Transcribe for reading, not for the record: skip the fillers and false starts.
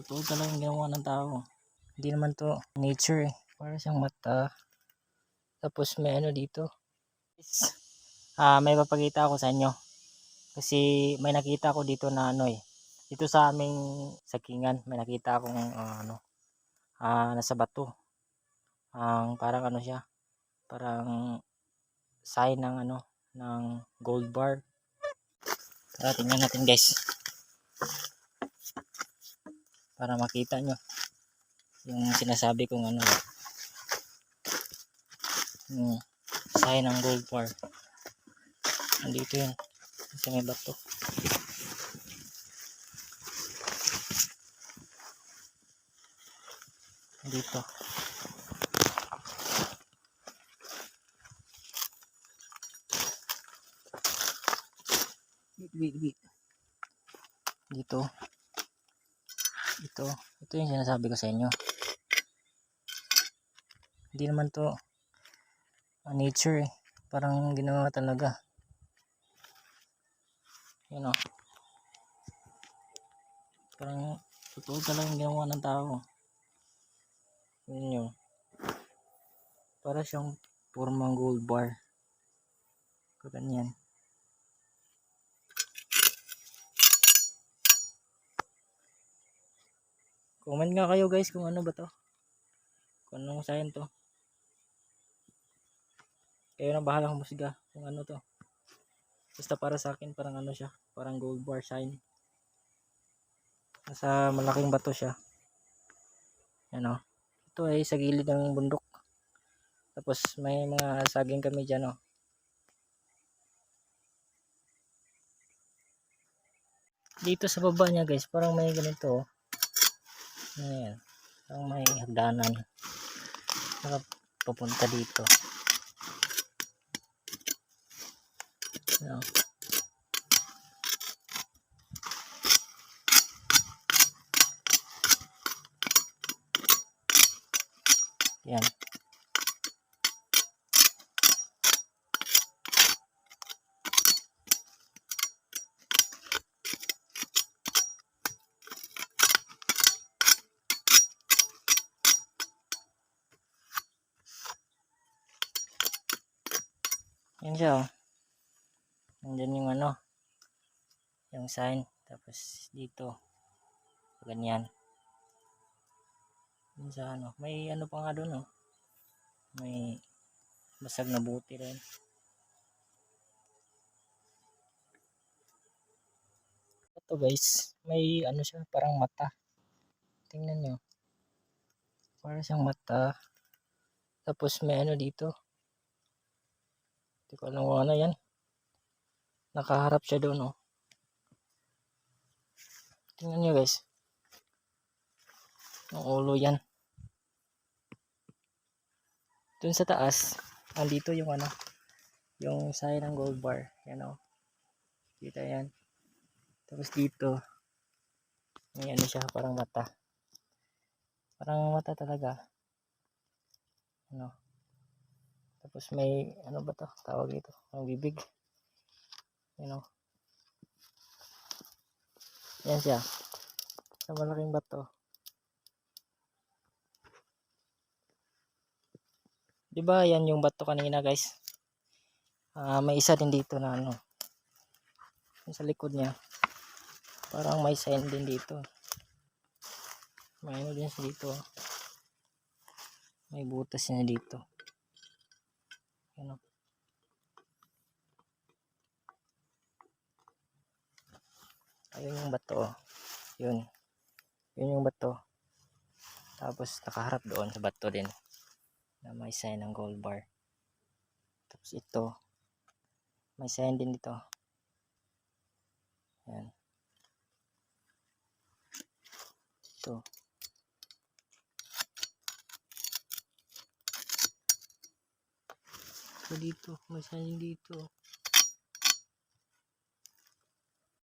Totoo talagang ginawa ng tao. Hindi naman to nature eh. Para siyang mata. Tapos may ano dito. May papakita ako sa inyo. Kasi may nakita ko dito na ano eh. Dito sa aming sakingan may nakita akong nasa bato. Parang ano siya. Parang sign ng ng gold bar. Tara tingnan natin guys. Para makita nyo yung sinasabi kong yung sign ng gold bar. Nandito yun sa may bato. Dito wait. Dito ito yung sinasabi ko sa inyo. Hindi naman to nature eh. Parang ginawa talaga. Yun o. Parang totoo talagang ginawa ng tao. Yun yun. Para siyang formang gold bar. Ganyan. Comment nga kayo guys kung ano ba to. Kung anong sign to. Kayo na bahala humusga kung ano to. Basta para sa akin parang ano siya. Parang gold bar sign. Nasa malaking bato siya. Yan o. Ito ay sa gilid ng bundok. Tapos may mga saging kami dyan o. Dito sa baba niya guys parang may ganito o. Ayan. Parang may hagdanan. Papunta dito. Ayan. Yan. Yan siya oh. Nandyan yung yung sign. Tapos dito. Ganyan. Yan sa may pa nga doon oh. May basag na buti rin. Ito guys. May siya parang mata. Tingnan nyo. Parang siyang mata. Tapos may dito. Hindi ko alam kung ano yan. Nakaharap siya doon oh. Tingnan nyo guys. Ang ulo yan. Doon sa taas. Andito yung yung sign ng gold bar. Yan oh. Kita yan. Tapos dito. May siya parang mata. Parang mata talaga. Tapos may ba to? Tawag ito. Ang bibig. Yan siya. Sa malaking bato. Diba yan yung bato kanina guys? May isa din dito na sa likod niya. Parang may sign din dito. May din sa dito. May butas niya dito. Ayun yung bato. Yun yung bato. Tapos nakaharap doon sa bato din. Na may sign ng gold bar. Tapos ito. May sign din dito. Yan. Ito. So dito. May sign dito.